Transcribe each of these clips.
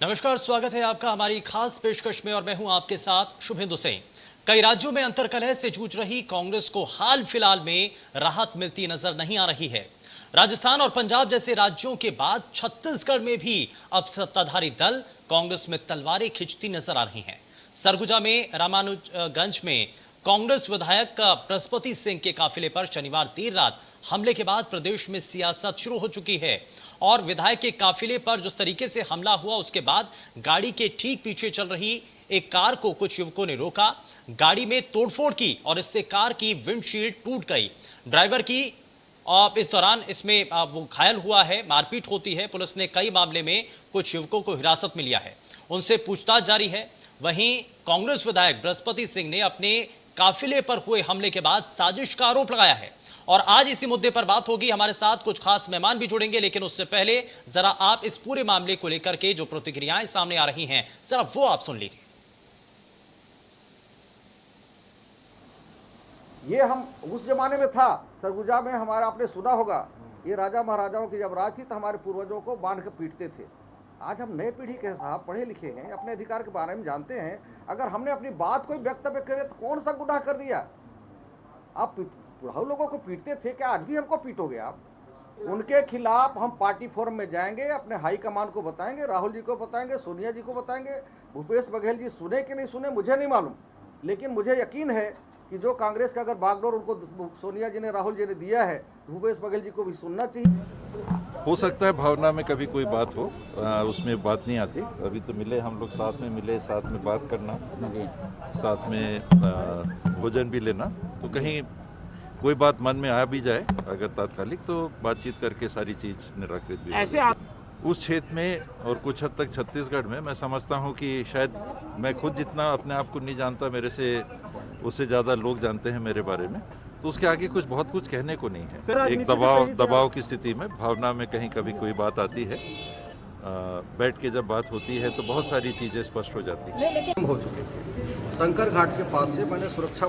नमस्कार, स्वागत है आपका हमारी खास पेशकश में और मैं हूं आपके साथ शुभेंदु सिंह। कई राज्यों में अंतर्कलह से जूझ रही कांग्रेस को हाल फिलहाल में राहत मिलती नजर नहीं आ रही है। राजस्थान और पंजाब जैसे राज्यों के बाद छत्तीसगढ़ में भी अब सत्ताधारी दल कांग्रेस में तलवारें खींचती नजर आ रही हैं। सरगुजा में रामानुजगंज में कांग्रेस विधायक बृहस्पति सिंह के काफिले पर शनिवार देर रात हमले के बाद प्रदेश में सियासत शुरू हो चुकी है और विधायक के काफिले पर जिस तरीके से हमला हुआ उसके बाद गाड़ी के ठीक पीछे चल रही एक कार को कुछ युवकों ने रोका, गाड़ी में तोड़फोड़ की और इससे कार की विंडशील्ड टूट गई। ड्राइवर की इस दौरान इसमें वो घायल हुआ है। मारपीट होती है। पुलिस ने कई मामले में कुछ युवकों को हिरासत में लिया है, उनसे पूछताछ जारी है। वहीं कांग्रेस विधायक बृहस्पति सिंह ने अपने काफिले पर हुए हमले के बाद साजिश का आरोप लगाया है और आज इसी मुद्दे पर बात होगी। हमारे साथ कुछ खास मेहमान भी जुड़ेंगे, लेकिन उससे पहले जरा आप इस पूरे मामले को लेकर के जो प्रतिक्रियाएं सामने आ रही हैं जरा वो आप सुन लीजिए। ये हम उस जमाने में था, सरगुजा में हमारा आपने सुना होगा, ये राजा महाराजाओं की जब राज थी तो हमारे पूर्वजों को बांध कर पीटते थे। आज हम नए पीढ़ी के साहब पढ़े लिखे हैं, अपने अधिकार के बारे में जानते हैं। अगर हमने अपनी बात कोई वक्तव्य करे तो कौन सा गुनाह कर दिया? आप बुढ़ाऊ लोगों को पीटते थे, क्या आज भी हमको पीटोगे आप? उनके खिलाफ हम पार्टी फोरम में जाएंगे, अपने हाईकमान को बताएंगे, राहुल जी को बताएंगे, सोनिया जी को बताएंगे। भूपेश बघेल जी सुने कि नहीं सुने मुझे नहीं मालूम, लेकिन मुझे यकीन है कि जो कांग्रेस का अगर बागडोर उनको सोनिया जी ने, राहुल जी ने दिया है, भूपेश बघेल जी को भी सुनना चाहिए। हो सकता है भावना में कभी कोई बात हो, उसमें बात नहीं आती। अभी तो मिले हम लोग, साथ में मिले, साथ में बात करना, साथ में भोजन भी लेना, तो कहीं कोई बात मन में आ भी जाए अगर तात्कालिक, तो बातचीत करके सारी चीज़ निराकृत भी ऐसे उस क्षेत्र में और कुछ हद तक छत्तीसगढ़ में मैं समझता हूँ कि शायद मैं खुद जितना अपने आप को नहीं जानता, मेरे से उससे ज़्यादा लोग जानते हैं मेरे बारे में, तो उसके आगे बहुत कुछ कहने को नहीं है। एक दबाव की स्थिति में भावना में कहीं कभी कोई बात आती है, बैठ के जब बात होती है तो बहुत सारी चीज़ें स्पष्ट हो जाती हैं। हो चुके थे शंकर घाट के पास से, मैंने सुरक्षा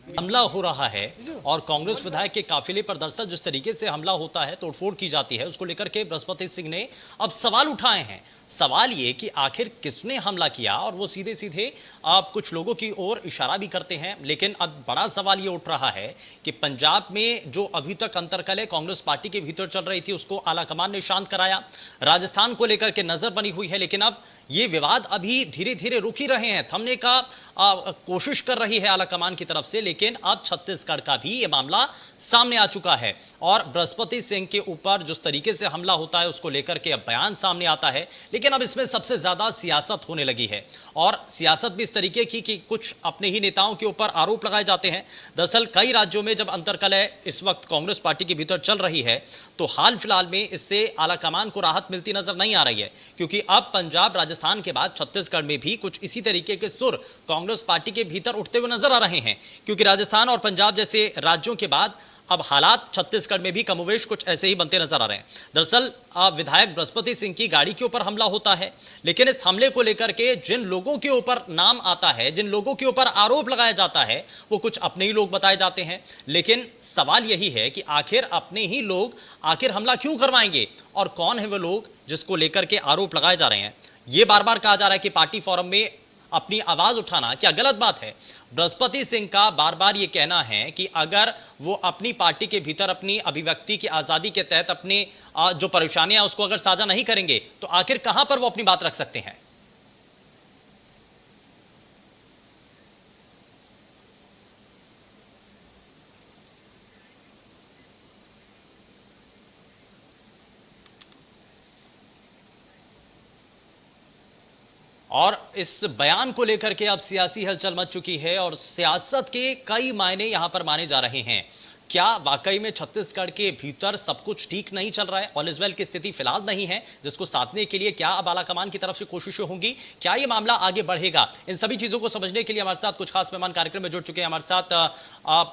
हमला हो रहा है और कांग्रेस विधायक के काफिले पर दरअसल जिस तरीके से हमला होता है, तोड़फोड़ की जाती है, उसको लेकर के बृहस्पति सिंह ने अब सवाल उठाए हैं। सवाल ये कि आखिर किसने हमला किया, और वो सीधे सीधे आप कुछ लोगों की ओर इशारा भी करते हैं। लेकिन अब बड़ा सवाल ये उठ रहा है कि पंजाब में जो अभी तक अंतर्कलह कांग्रेस पार्टी के भीतर चल रही थी उसको आलाकमान ने शांत कराया। राजस्थान को लेकर के नजर बनी हुई है, लेकिन अब ये विवाद अभी धीरे धीरे रुक ही रहे हैं, थमने का कोशिश कर रही है आलाकमान की तरफ से। लेकिन अब छत्तीसगढ़ का भी ये मामला सामने आ चुका है और बृहस्पति सिंह के ऊपर जिस तरीके से हमला होता है उसको लेकर के अब बयान सामने आता है। लेकिन अब इसमें सबसे ज्यादा सियासत होने लगी है और सियासत भी इस तरीके की कि कुछ अपने ही नेताओं के ऊपर आरोप लगाए जाते हैं। दरअसल कई राज्यों में जब अंतर्कलह इस वक्त कांग्रेस पार्टी के भीतर चल रही है तो हाल फिलहाल में इससे आलाकमान को राहत मिलती नजर नहीं आ रही है, क्योंकि अब पंजाब राजस्थान के बाद छत्तीसगढ़ में भी कुछ इसी तरीके के सुर कांग्रेस पार्टी के भीतर उठते हुए नजर आ रहे हैं। क्योंकि राजस्थान और पंजाब जैसे राज्यों के बाद अब हालात छत्तीसगढ़ में भी कमोवेश कुछ ऐसे ही बनते नजर आ रहे हैं। दरअसल विधायक बृहस्पति सिंह की गाड़ी के ऊपर हमला होता है, लेकिन इस हमले को लेकर के जिन लोगों के ऊपर नाम आता है, जिन लोगों के ऊपर आरोप लगाया जाता है, वो कुछ अपने ही लोग बताए जाते हैं। लेकिन सवाल यही है कि आखिर अपने ही लोग आखिर हमला क्यों करवाएंगे और कौन है वो लोग जिसको लेकर के आरोप लगाए जा रहे हैं। ये बार बार कहा जा रहा है कि पार्टी फोरम में अपनी आवाज उठाना क्या गलत बात है? बृहस्पति सिंह का बार बार ये कहना है कि अगर वो अपनी पार्टी के भीतर अपनी अभिव्यक्ति की आजादी के तहत अपने जो परेशानियां उसको अगर साझा नहीं करेंगे तो आखिर कहां पर वो अपनी बात रख सकते हैं? और इस बयान को लेकर के अब सियासी हलचल मच चुकी है और सियासत के कई मायने यहां पर माने जा रहे हैं। क्या वाकई में छत्तीसगढ़ के भीतर सब कुछ ठीक नहीं चल रहा है? ऑल इज वेल की स्थिति फिलहाल नहीं है, जिसको साधने के लिए क्या अब आलाकमान की तरफ से कोशिशें होंगी? क्या ये मामला आगे बढ़ेगा? इन सभी चीजों को समझने के लिए हमारे साथ कुछ खास मेहमान कार्यक्रम में जुड़ चुके हैं। हमारे साथ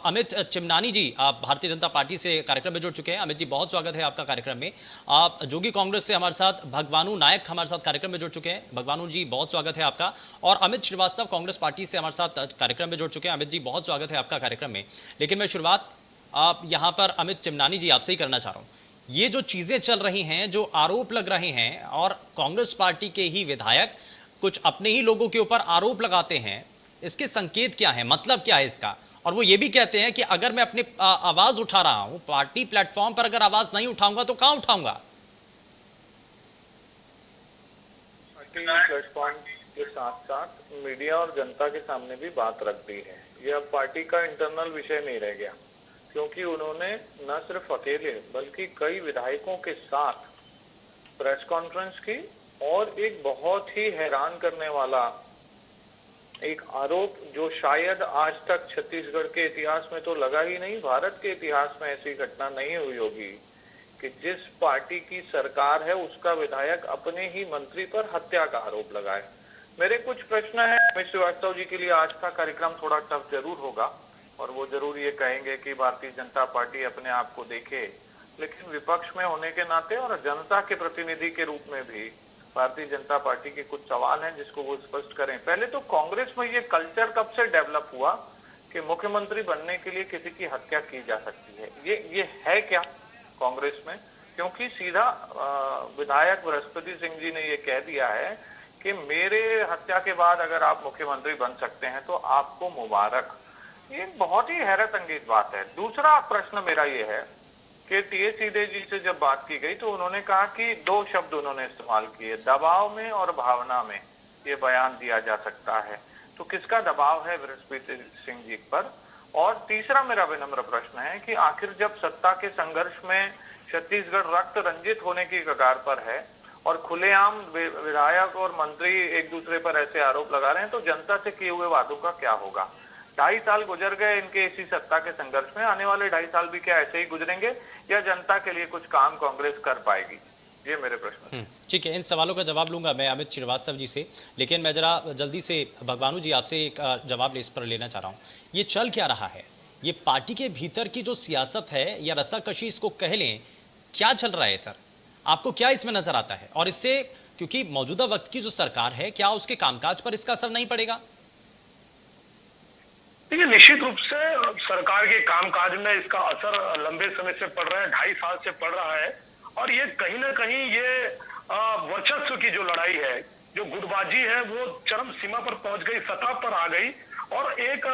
अमित चिमनानी जी, आप भारतीय जनता पार्टी से कार्यक्रम में जुड़ चुके हैं। अमित जी, बहुत स्वागत है आपका कार्यक्रम में। आप जोगी कांग्रेस से हमारे साथ भगवानू नायक हमारे साथ कार्यक्रम में जुड़ चुके हैं। भगवानू जी, बहुत स्वागत है आपका। और अमित श्रीवास्तव कांग्रेस पार्टी से हमारे साथ कार्यक्रम में जुड़ चुके हैं। अमित जी, बहुत स्वागत है आपका कार्यक्रम में। लेकिन मैं शुरुआत आप यहाँ पर अमित चिमनानी जी आपसे ही करना चाह रहा हूँ ये जो चीजें चल रही हैं, जो आरोप लग रहे हैं, और कांग्रेस पार्टी के ही विधायक कुछ अपने ही लोगों के ऊपर आरोप लगाते हैं, इसके संकेत क्या है, मतलब क्या है इसका? और वो ये भी कहते हैं कि अगर मैं अपनी आवाज उठा रहा हूं पार्टी प्लेटफॉर्म पर, अगर आवाज नहीं उठाऊंगा तो कहां उठाऊंगा? पार्टी प्लेटफॉर्म के साथ साथ मीडिया और जनता के सामने भी बात रख दी है। यह अब पार्टी का इंटरनल विषय नहीं रह गया, क्योंकि उन्होंने न सिर्फ अकेले बल्कि कई विधायकों के साथ प्रेस कॉन्फ्रेंस की और एक बहुत ही हैरान करने वाला एक आरोप, जो शायद आज तक छत्तीसगढ़ के इतिहास में तो लगा ही नहीं, भारत के इतिहास में ऐसी घटना नहीं हुई होगी कि जिस पार्टी की सरकार है उसका विधायक अपने ही मंत्री पर हत्या का आरोप लगाए। मेरे कुछ प्रश्न हैं अमित श्रीवास्तव जी के लिए। आज का कार्यक्रम थोड़ा टफ जरूर होगा और वो जरूर ये कहेंगे कि भारतीय जनता पार्टी अपने आप को देखे, लेकिन विपक्ष में होने के नाते और जनता के प्रतिनिधि के रूप में भी भारतीय जनता पार्टी के कुछ सवाल हैं जिसको वो स्पष्ट करें। पहले तो कांग्रेस में ये कल्चर कब से डेवलप हुआ कि मुख्यमंत्री बनने के लिए किसी की हत्या की जा सकती है? ये है क्या कांग्रेस में? क्योंकि सीधा विधायक बृहस्पति सिंह जी ने ये कह दिया है कि मेरे हत्या के बाद अगर आप मुख्यमंत्री बन सकते हैं तो आपको मुबारक। ये बहुत ही हैरत अंगेज बात है। दूसरा प्रश्न मेरा ये है कि टीएस सीधे जी से जब बात की गई तो उन्होंने कहा कि दो शब्द उन्होंने इस्तेमाल किए, दबाव में और भावना में ये बयान दिया जा सकता है। तो किसका दबाव है बृहस्पति सिंह जी पर? और तीसरा मेरा विनम्र प्रश्न है कि आखिर जब सत्ता के संघर्ष में छत्तीसगढ़ रक्त रंजित होने की कगार पर है और खुलेआम विधायक और मंत्री एक दूसरे पर ऐसे आरोप लगा रहे हैं, तो जनता से किए हुए वादों का क्या होगा? 2.5 साल गुजर गए इनके इसी सत्ता के संघर्ष में, आने वाले 2.5 साल भी क्या ऐसे ही गुजरेंगे या जनता के लिए कुछ काम कांग्रेस कर पाएगी? ये मेरे प्रश्न। ठीक है, इन सवालों का जवाब लूंगा मैं अमित श्रीवास्तव जी से, लेकिन मैं जरा जल्दी से भगवानू जी आपसे एक जवाब इस पर लेना चाह रहा हूँ। ये चल क्या रहा है? ये पार्टी के भीतर की जो सियासत है या रस्साकशी इसको कह लें, क्या चल रहा है सर? आपको क्या इसमें नजर आता है? और इससे, क्योंकि मौजूदा वक्त की जो सरकार है, क्या उसके कामकाज पर इसका असर नहीं पड़ेगा? देखिए, निश्चित रूप से सरकार के कामकाज में इसका असर लंबे समय से पड़ रहा है, 2.5 साल से पड़ रहा है। और ये कहीं ना कहीं ये वर्चस्व की जो लड़ाई है, जो गुटबाजी है, वो चरम सीमा पर पहुंच गई, सतह पर आ गई। और एक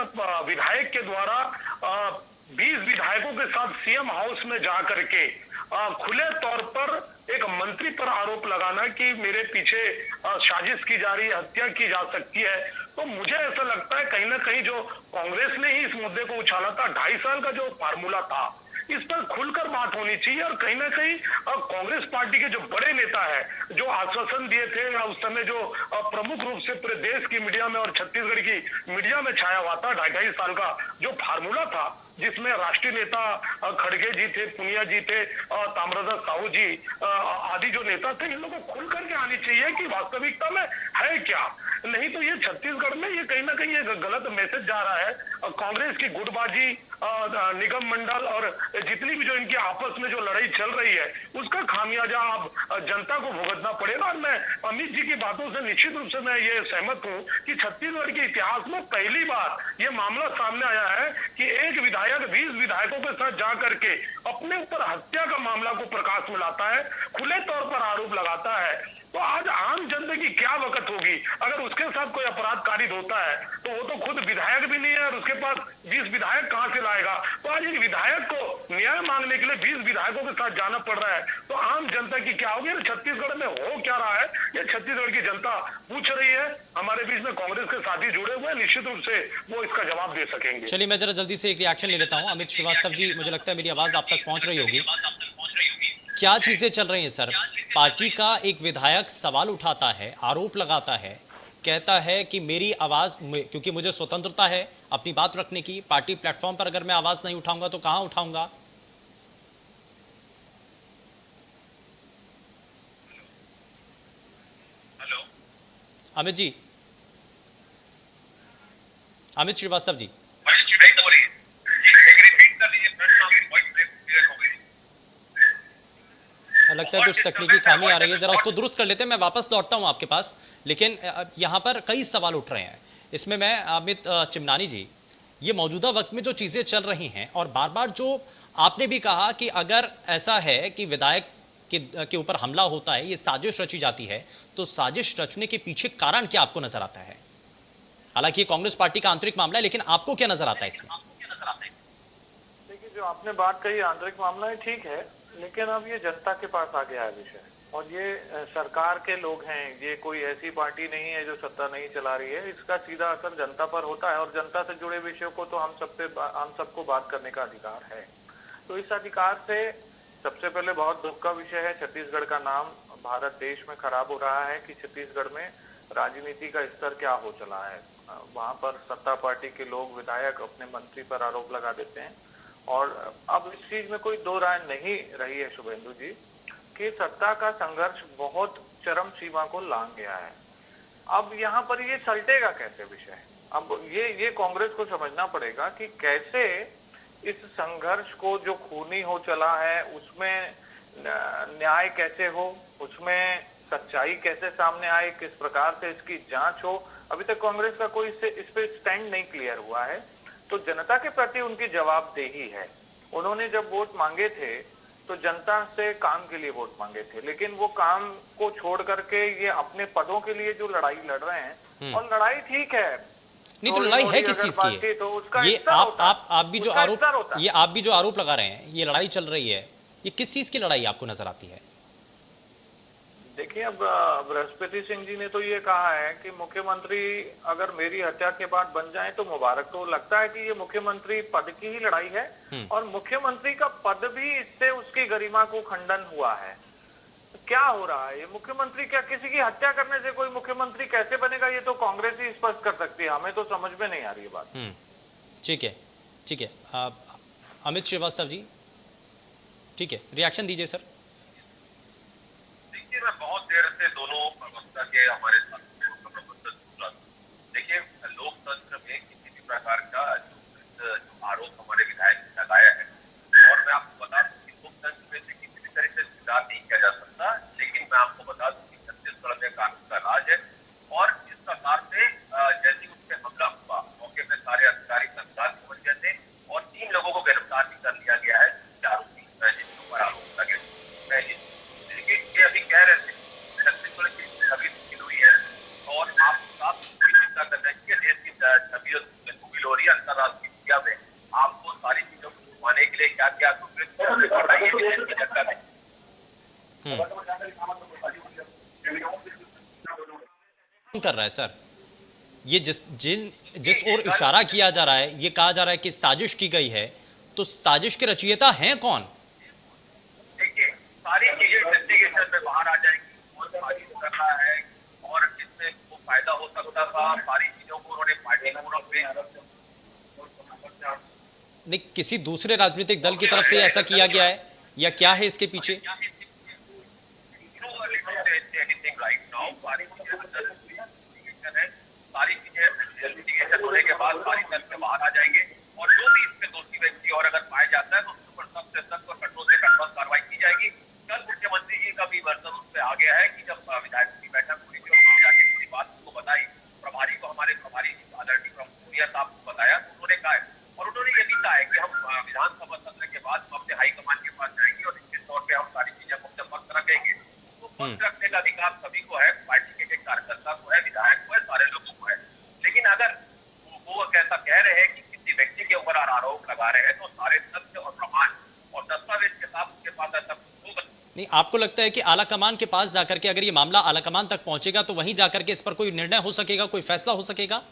विधायक के द्वारा 20 विधायकों के साथ सीएम हाउस में जा करके खुले तौर पर एक मंत्री पर आरोप लगाना कि मेरे पीछे साजिश की जा रही है, हत्या की जा सकती है। तो मुझे ऐसा लगता है कहीं ना कहीं जो कांग्रेस ने ही इस मुद्दे को उछाला था, 2.5 साल का जो फार्मूला था, इस पर खुलकर बात होनी चाहिए। और कहीं ना कहीं कांग्रेस पार्टी के जो बड़े नेता है, जो आश्वासन दिए थे उस समय, जो प्रमुख रूप से पूरे देश की मीडिया में और छत्तीसगढ़ की मीडिया में छाया हुआ था, 2.5 साल का जो फार्मूला था, जिसमें राष्ट्रीय नेता खड़गे जी थे, पुनिया जी थे, ताम्रध्वज साहू जी आदि जो नेता थे, इन लोगों को खुल करके आनी चाहिए कि वास्तविकता में है क्या। नहीं तो ये छत्तीसगढ़ में ये कहीं ना कहीं एक गलत मैसेज जा रहा है। कांग्रेस की गुटबाजी, निगम मंडल और जितनी भी जो इनकी आपस में जो लड़ाई चल रही है, उसका खामियाजा अब जनता को भुगतना पड़ेगा। और मैं अमित जी की बातों से निश्चित रूप से मैं ये सहमत हूँ कि छत्तीसगढ़ के इतिहास में पहली बार ये मामला सामने आया है कि एक विधायक 20 विधायकों के साथ जा करके अपने ऊपर हत्या का मामला को प्रकाश में लाता है, खुले तौर पर आरोप लगाता है। तो आज आम जनता की क्या वक़्त होगी अगर उसके साथ कोई अपराध कारित होता है? तो वो तो खुद विधायक भी नहीं है और उसके पास 20 विधायक कहां से लाएगा? तो आज एक विधायक को न्याय मांगने के लिए 20 विधायकों के साथ जाना पड़ रहा है, तो आम जनता की क्या होगी? छत्तीसगढ़ में हो क्या रहा है, ये छत्तीसगढ़ की जनता पूछ रही है। हमारे बीच में कांग्रेस के साथी जुड़े हुए हैं, निश्चित रूप से वो इसका जवाब दे सकेंगे। चलिए, मैं जरा जल्दी से एक रिएक्शन ले लेता हूँ। अमित श्रीवास्तव जी, मुझे लगता है मेरी आवाज आप तक पहुंच रही होगी। क्या चीजें चल रही हैं सर? पार्टी का एक विधायक सवाल उठाता है, आरोप लगाता है, कहता है कि मेरी आवाज, क्योंकि मुझे स्वतंत्रता है अपनी बात रखने की, पार्टी प्लेटफॉर्म पर अगर मैं आवाज नहीं उठाऊंगा तो कहां उठाऊंगा? हेलो अमित जी, अमित श्रीवास्तव जी, लगता है कुछ तकनीकी खामी आ रही है, जरा उसको दुरुस्त कर लेते हैं। मैं वापस लौटता हूं आपके पास, लेकिन यहां पर कई सवाल उठ रहे हैं। इसमें मैं अमित चिमनानी जी, ये मौजूदा वक्त में जो चीजें चल रही हैं और बार बार जो आपने भी कहा कि अगर ऐसा है कि विधायक के ऊपर हमला होता है, ये साजिश रची जाती है, तो साजिश रचने के पीछे कारण क्या आपको नजर आता है? हालांकि ये कांग्रेस पार्टी का आंतरिक मामला है, लेकिन आपको क्या नजर आता है इसमें? देखिए, जो आपने बात कही आंतरिक मामला है, ठीक है, लेकिन अब ये जनता के पास आ गया है विषय, और ये सरकार के लोग हैं, ये कोई ऐसी पार्टी नहीं है जो सत्ता नहीं चला रही है। इसका सीधा असर जनता पर होता है, और जनता से जुड़े विषयों को तो हम सबको बात करने का अधिकार है। तो इस अधिकार से सबसे पहले बहुत दुख का विषय है, छत्तीसगढ़ का नाम भारत देश में खराब हो रहा है कि छत्तीसगढ़ में राजनीति का स्तर क्या हो चला है। वहां पर सत्ता पार्टी के लोग, विधायक अपने मंत्री पर आरोप लगा देते हैं, और अब इस चीज में कोई दो राय नहीं रही है शुभेंदु जी कि सत्ता का संघर्ष बहुत चरम सीमा को लांघ गया है। अब यहाँ पर ये सलटेगा कैसे विषय? अब ये कांग्रेस को समझना पड़ेगा कि कैसे इस संघर्ष को, जो खूनी हो चला है, उसमें न्याय कैसे हो, उसमें सच्चाई कैसे सामने आए, किस प्रकार से इसकी जांच हो। अभी तक कांग्रेस का कोई इस पे स्टैंड नहीं क्लियर हुआ है। तो जनता के प्रति उनकी जवाबदेही है। उन्होंने जब वोट मांगे थे तो जनता से काम के लिए वोट मांगे थे, लेकिन वो काम को छोड़ करके ये अपने पदों के लिए जो लड़ाई लड़ रहे हैं, और लड़ाई ठीक है, नहीं तो लड़ाई है किस चीज की है? तो उसका ये आप भी जो आरोप लगा रहे हैं, ये लड़ाई चल रही है, ये किस चीज की लड़ाई आपको नजर आती है? देखिए, अब बृहस्पति सिंह जी ने तो ये कहा है कि मुख्यमंत्री अगर मेरी हत्या के बाद बन जाए तो मुबारक। तो लगता है कि ये मुख्यमंत्री पद की ही लड़ाई है, और मुख्यमंत्री का पद भी इससे उसकी गरिमा को खंडन हुआ है। क्या हो रहा है? ये मुख्यमंत्री, क्या किसी की हत्या करने से कोई मुख्यमंत्री कैसे बनेगा? ये तो कांग्रेस ही स्पष्ट कर सकती है, हमें तो समझ में नहीं आ रही है बात। ठीक है, ठीक है। अमित श्रीवास्तव जी, ठीक है, रिएक्शन दीजिए सर। देखिए, मैं बहुत देर से दोनों प्रवक्ता के हमारे साथ देखिए, लोकतंत्र में किसी भी प्रकार का जो आरोप हमारे विधायक ने लगाया है, और मैं आपको बता दूं कि लोकतंत्र में से किसी भी तरह से सुधार नहीं किया जा सकता, लेकिन मैं आपको बता दूं कि छत्तीसगढ़ में कानून का राज है, और इस प्रकार से जैसे उस पर हमला हुआ, मौके पर सारे अधिकारी तत्काल पहुंच गए थे, और 3 लोगों को गिरफ्तार भी कर लिया गया है, 4 आरोपी जिनके ऊपर आरोप लगे। ये अभी कह रहे थे छत्तीसगढ़ की छवि धूमिल हुई है, और आप साफ चिंता कर रहे हैं कि देश की छवि धूमिल हो रही है। अंतर्राष्ट्रीय मीडिया में आपको सारी चीजों को घुमाने के लिए क्या क्या बताइए देश की जनता में कर रहा है सर, ये जिस ओर इशारा किया जा रहा है, ये कहा जा रहा है कि साजिश की गई है, तो साजिश के रचयिता हैं कौन? देखिए, सारी चीजें इन्वेस्टिगेशन में बाहर आ जाएंगी, कौन साजिश कर रहा है और किससे वो फायदा हो सकता था, सारी चीजों को उन्होंने पार्टी को नहीं, किसी दूसरे राजनीतिक दल की तरफ से ऐसा किया गया है या क्या है इसके पीछे? सारी चीजें इन्वेस्टिगेशन होने के बाद सारी तथ्य बाहर आ जाएंगे, और जो भी इसमें दोषी व्यक्ति और अगर पाया जाता है तो उसके ऊपर सख्त से सख्त और कठोर से कठोर कार्रवाई की जाएगी। कल मुख्यमंत्री जी का भी वर्तन उस पर आ गया है कि जब विधायकों की बैठक हुई थी और जाके पूरी बात को बताई, प्रभारी को हमारे प्रभारी आदरणीय प्रमुख साहब को बताया, तो उन्होंने कहा है, और उन्होंने ये भी कहा है कि हम विधानसभा सत्र के बाद अपने हाईकमान के पास जाएंगे और निश्चित तौर पर हम सारी चीजें अपने पक्ष रखेंगे। तो पक्ष रखने का अधिकार सभी को है, पार्टी के कार्यकर्ता को है, विधायक को है, सारे लोगों को है। लेकिन अगर वो कैसा कह रहे हैं कि किसी व्यक्ति के ऊपर आरोप लगा रहे हैं, तो सारे तथ्य और प्रमाण और दस्तावेज के साथ उसके पास ऐसा होगा नहीं। आपको लगता है कि आलाकमान के पास जाकर के अगर ये मामला आलाकमान तक पहुंचेगा तो वहीं जाकर के इस पर कोई निर्णय हो सकेगा, कोई फैसला हो सकेगा?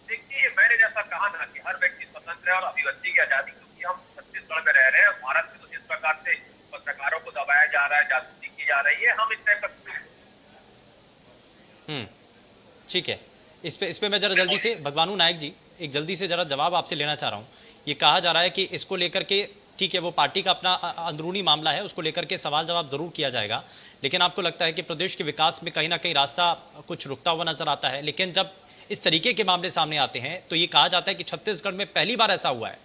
देखिए, मैंने जैसा कहा ना कि हर व्यक्ति स्वतंत्र है और अभिव्यक्ति की आजादी, क्योंकि हम छत्तीसगढ़ में रह रहे हैं। भारत में तो जिस प्रकार से पत्रकारों को दबाया जा रहा है, जासूसी की जा रही है, हम इस टाइप का ठीक है। इस पे मैं जरा जल्दी से, भगवानू नायक जी, एक जल्दी से जरा जवाब आपसे लेना चाह रहा हूँ। ये कहा जा रहा है कि इसको लेकर के, ठीक है, वो पार्टी का अपना अंदरूनी मामला है, उसको लेकर के सवाल जवाब जरूर किया जाएगा, लेकिन आपको लगता है कि प्रदेश के विकास में कहीं ना कहीं रास्ता कुछ रुकता हुआ नजर आता है। लेकिन जब इस तरीके के मामले सामने आते हैं तो ये कहा जाता है कि छत्तीसगढ़ में पहली बार ऐसा हुआ है।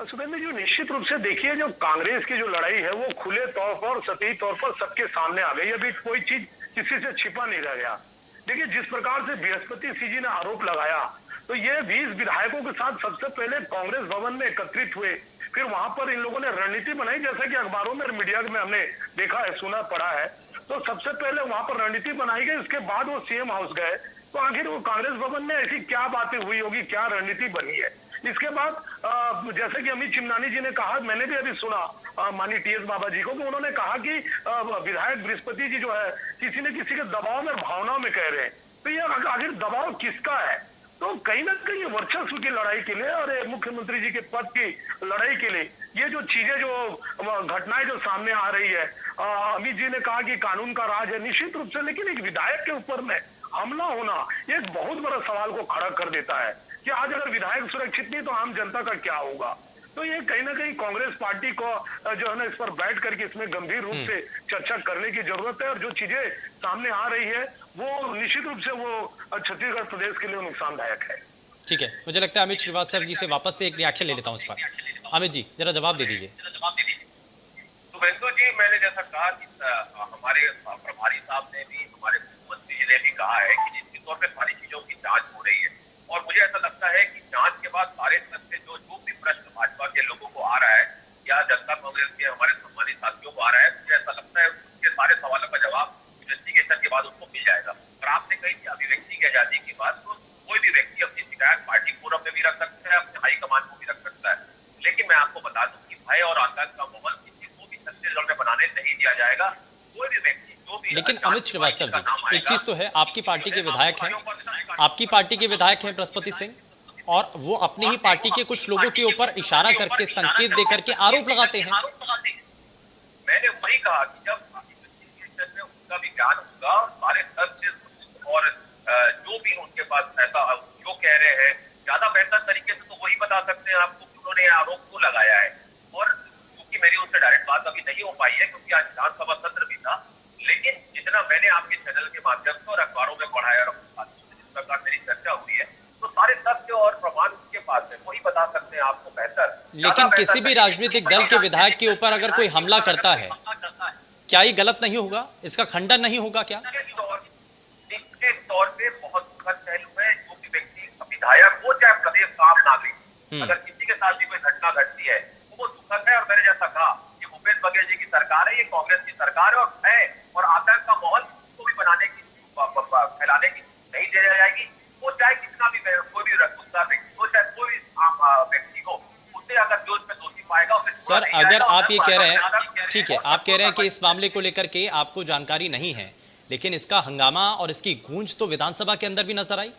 सुबेंद्र जी, निश्चित रूप से देखिए, जो कांग्रेस की जो लड़ाई है वो खुले तौर पर और सतही तौर पर सबके सामने आ गई। अभी कोई चीज किसी से छिपा नहीं रह गया। देखिए, जिस प्रकार से बृहस्पति सिंह जी ने आरोप लगाया, तो ये 20 विधायकों के साथ सबसे पहले कांग्रेस भवन में एकत्रित हुए, फिर वहां पर इन लोगों ने रणनीति बनाई, जैसा कि अखबारों में, मीडिया में हमने देखा है, सुना, पढ़ा है। तो सबसे पहले वहां पर रणनीति बनाई गई, उसके बाद वो सीएम हाउस गए। तो आखिर वो कांग्रेस भवन में ऐसी क्या बातें हुई होगी, क्या रणनीति बनी है? इसके बाद जैसे कि अमित चिमनानी जी ने कहा, मैंने भी अभी सुना माननीय टीएस बाबा जी को, कि उन्होंने कहा कि विधायक बृहस्पति जी जो है किसी न किसी के दबाव में, भावनाओं में कह रहे हैं। तो ये आखिर दबाव किसका है? तो कहीं ना कहीं वर्चस्व की लड़ाई के लिए और मुख्यमंत्री जी के पद की लड़ाई के लिए ये जो चीजें, जो घटनाएं जो सामने आ रही है, अमित जी ने कहा कि कानून का राज है, निश्चित रूप से, लेकिन एक विधायक के ऊपर में हमला होना एक बहुत बड़ा सवाल को खड़ा कर देता है कि आज अगर विधायक सुरक्षित नहीं तो आम जनता का क्या होगा? तो ये कहीं ना कहीं कांग्रेस पार्टी को जो है ना, इस पर बैठ करके इसमें गंभीर रूप से चर्चा करने की जरूरत है। और जो चीजें सामने आ रही है वो निश्चित रूप से वो छत्तीसगढ़ प्रदेश के लिए नुकसानदायक है। ठीक है, मुझे लगता है अमित श्रीवास्तव जी से वापस से एक रिएक्शन ले लेता हूं इस पर। अमित जी जरा जवाब दे दीजिए। तो बेंदु जी, मैंने जैसा कहा कि हमारे प्रभारी साहब ने भी, हमारे मुख्यमंत्री जी ने भी कहा है कि निश्चित तौर पर सारी चीजों की जांच हो रही है। और मुझे ऐसा लगता है कि जांच के बाद सारे तथ्य जो भी प्रश्न भाजपा के लोगों को आ रहा है या जनता कांग्रेस के हमारे सम्मानित साथियों को आ रहा है, मुझे ऐसा लगता है उसके सारे सवालों का जवाब इन्वेस्टिगेशन के बाद उसको मिल जाएगा। और आपने कही थी अभिव्यक्ति की आजादी की बात, तो कोई भी व्यक्ति अपनी शिकायत पार्टी फोरम में भी रख सकता है, अपने हाईकमान को भी रख सकता है। लेकिन मैं आपको बता दूं कि भय और आतंक का माहौल किसी को भी छत्तीसगढ़ में बनाने नहीं दिया जाएगा। कोई भी व्यक्ति जो भी, लेकिन अमित श्रीवास्तव जी, एक चीज तो है, आपकी पार्टी के विधायक हैं, आपकी पार्टी के विधायक हैं बृहस्पति सिंह, और वो अपनी ही पार्टी के कुछ लोगों के ऊपर इशारा करके, संकेत दे करके आरोप लगाते हैं। मैंने वही कहा कि जब इन्वेस्टिगेशन में उनका भी ज्ञान होगा और सारे तथ्य और जो भी उनके पास ऐसा जो कह रहे हैं, ज्यादा बेहतर तरीके से तो वही बता सकते हैं आपको कि उन्होंने आरोप क्यों लगाया है। और क्योंकि मेरी उनसे डायरेक्ट बात अभी नहीं हो पाई है, क्योंकि आज विधानसभा सत्र भी था, लेकिन जितना मैंने आपके चैनल के माध्यम से और अखबारों में पढ़ा है और जिस प्रकार मेरी चर्चा हुई है, तो सारे तथ्य और प्रमाण उसके पास है, वही बता सकते हैं आपको बेहतर। लेकिन किसी भी राजनीतिक दल के विधायक के ऊपर अगर कोई हमला करता है, क्या ये गलत नहीं होगा? इसका खंडन नहीं होगा क्या? निश्चित तौर पे बहुत दुखद पहलू है। जो भी व्यक्ति विधायक हो चाहे प्रदेश का आम नागरिक, अगर किसी के साथ भी कोई घटना घटती है तो वो दुखद है। और मैंने जैसा कहा, ये भूपेश बघेल जी की सरकार है, ये कांग्रेस की सरकार है, और भय और आतंक का माहौल को भी बनाने की, फैलाने की नहीं दी जाएगी। वो चाहे कितना भी, कोई भी रसूखदार व्यक्ति हो, चाहे कोई भी आम व्यक्ति हो, उसे अगर जो इसमें दोषी पाएगा उसे। सर, अगर आप ये कह रहे हैं, ठीक है, आप कह रहे हैं कि इस मामले को लेकर के आपको जानकारी नहीं है, लेकिन इसका हंगामा और इसकी गूंज तो विधानसभा के अंदर भी नजर आई,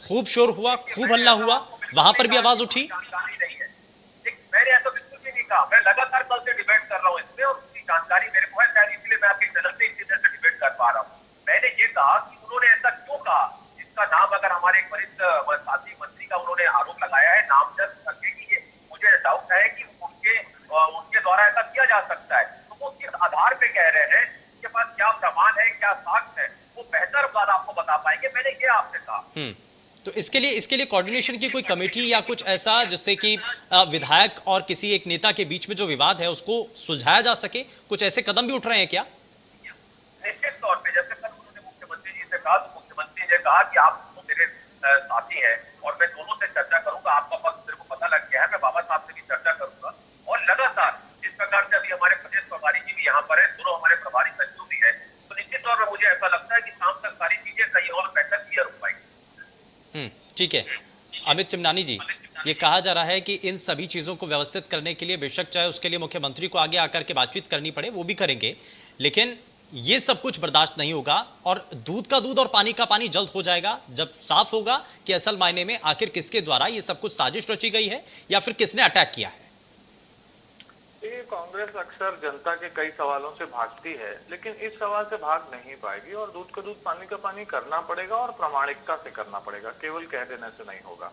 खूब शोर हुआ, खूब हल्ला हुआ, वहां पर भी आवाज उठी। जानकारी नहीं है, मैंने ऐसा बिल्कुल भी नहीं कहा। मैं लगातार कल से डिबेट कर रहा हूँ इसमें, और उसकी जानकारी मेरे को है, शायद इसलिए मैं आपके चैनल पे इसी तरह से डिबेट कर पा रहा हूँ। मैंने ये कहा कि उन्होंने ऐसा क्यों कहा, जिसका नाम अगर हमारे एक वरिष्ठ साथी मंत्री का उन्होंने आरोप लगाया है नामजद करके, कि ये मुझे डाउट है कि उनके द्वारा ऐसा किया जा सकता है, तो वो किस आधार पे कह रहे हैं, उनके पास क्या प्रमाण है, क्या साक्ष्य है, वो बेहतर बात आपको बता पाएंगे। मैंने ये आपसे कहा। तो इसके लिए कोऑर्डिनेशन की कोई कमेटी या कुछ ऐसा, जिससे कि विधायक और किसी एक नेता के बीच में जो विवाद है उसको सुलझाया जा सके, कुछ ऐसे कदम भी उठ रहे हैं क्या? निश्चित तौर पे, जैसे कल उन्होंने मुख्यमंत्री जी से कहा, तो मुख्यमंत्री ने कहा कि आप तो मेरे साथी हैं और मैं दोनों से चर्चा करूंगा, आपका पक्ष मेरे को पता लग गया है, मैं बाबा साहब से भी चर्चा करूंगा। और लगातार जिस प्रकार से अभी हमारे प्रदेश प्रभारी जी भी यहाँ पर है, दोनों हमारे प्रभारी सचिव भी है, तो निश्चित तौर पर मुझे ऐसा लगता है कि शाम तक सारी चीजें कहीं और बेहतर क्लियर हो पाएगी। ठीक है, अमित चिमनानी जी, ये कहा जा रहा है कि इन सभी चीजों को व्यवस्थित करने के लिए बेशक चाहे उसके लिए मुख्यमंत्री को आगे आकर के बातचीत करनी पड़े, वो भी करेंगे, लेकिन ये सब कुछ बर्दाश्त नहीं होगा और दूध का दूध और पानी का पानी जल्द हो जाएगा जब साफ होगा कि असल मायने में आखिर किसके द्वारा ये सब कुछ साजिश रची गई है या फिर किसने अटैक किया है। ये कांग्रेस अक्सर जनता के कई सवालों से भागती है, लेकिन इस सवाल से भाग नहीं पाएगी और दूध का दूध पानी का पानी करना पड़ेगा और प्रामाणिकता से करना पड़ेगा, केवल कह देने से नहीं होगा।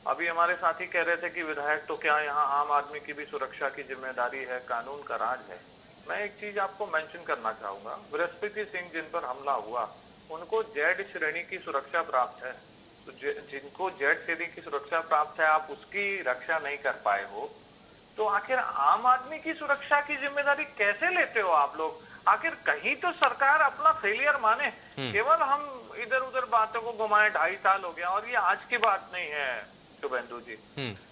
अभी हमारे साथी कह रहे थे कि विधायक तो क्या, यहाँ आम आदमी की भी सुरक्षा की जिम्मेदारी है, कानून का राज है। मैं एक चीज आपको मेंशन करना चाहूंगा, बृहस्पति सिंह जिन पर हमला हुआ उनको जेड श्रेणी की सुरक्षा प्राप्त है, तो जिनको जेड श्रेणी की सुरक्षा प्राप्त है आप उसकी रक्षा नहीं कर पाए हो, तो आखिर आम आदमी की सुरक्षा की जिम्मेदारी कैसे लेते हो आप लोग? आखिर कहीं तो सरकार अपना फेलियर माने। केवल हम इधर उधर बातों को घुमाएं, 2.5 साल हो गया और ये आज की बात नहीं है शुभेंदु जी।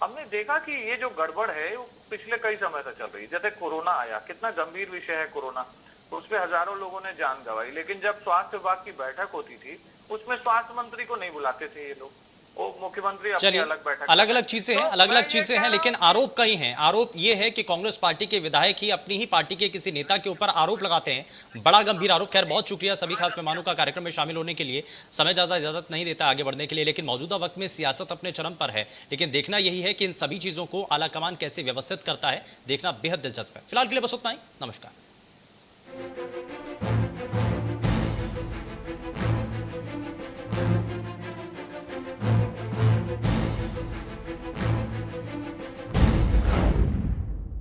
हमने देखा कि ये जो गड़बड़ है वो पिछले कई समय से चल रही। जैसे कोरोना आया, कितना गंभीर विषय है कोरोना, उसपे हजारों लोगों ने जान गंवाई, लेकिन जब स्वास्थ्य विभाग की बैठक होती थी उसमें स्वास्थ्य मंत्री को नहीं बुलाते थे ये लोग, वो मुख्यमंत्री अपनी चलिए, अलग बैठक अलग अलग चीजें हैं, तो अलग मैं अलग ये चीजें कह हैं, रहा लेकिन आरोप कई हैं। आरोप ये है कि कांग्रेस पार्टी के विधायक ही अपनी ही पार्टी के किसी नेता के ऊपर आरोप लगाते हैं, बड़ा गंभीर आरोप। खैर, बहुत शुक्रिया सभी खास मेहमानों का कार्यक्रम में शामिल होने के लिए। समय ज्यादा इजाजत नहीं देता आगे बढ़ने के लिए, लेकिन मौजूदा वक्त में सियासत अपने चरम पर है, लेकिन देखना यही है कि इन सभी चीजों को आलाकमान कैसे व्यवस्थित करता है, देखना बेहद दिलचस्प है। फिलहाल के लिए बस उतना ही। नमस्कार।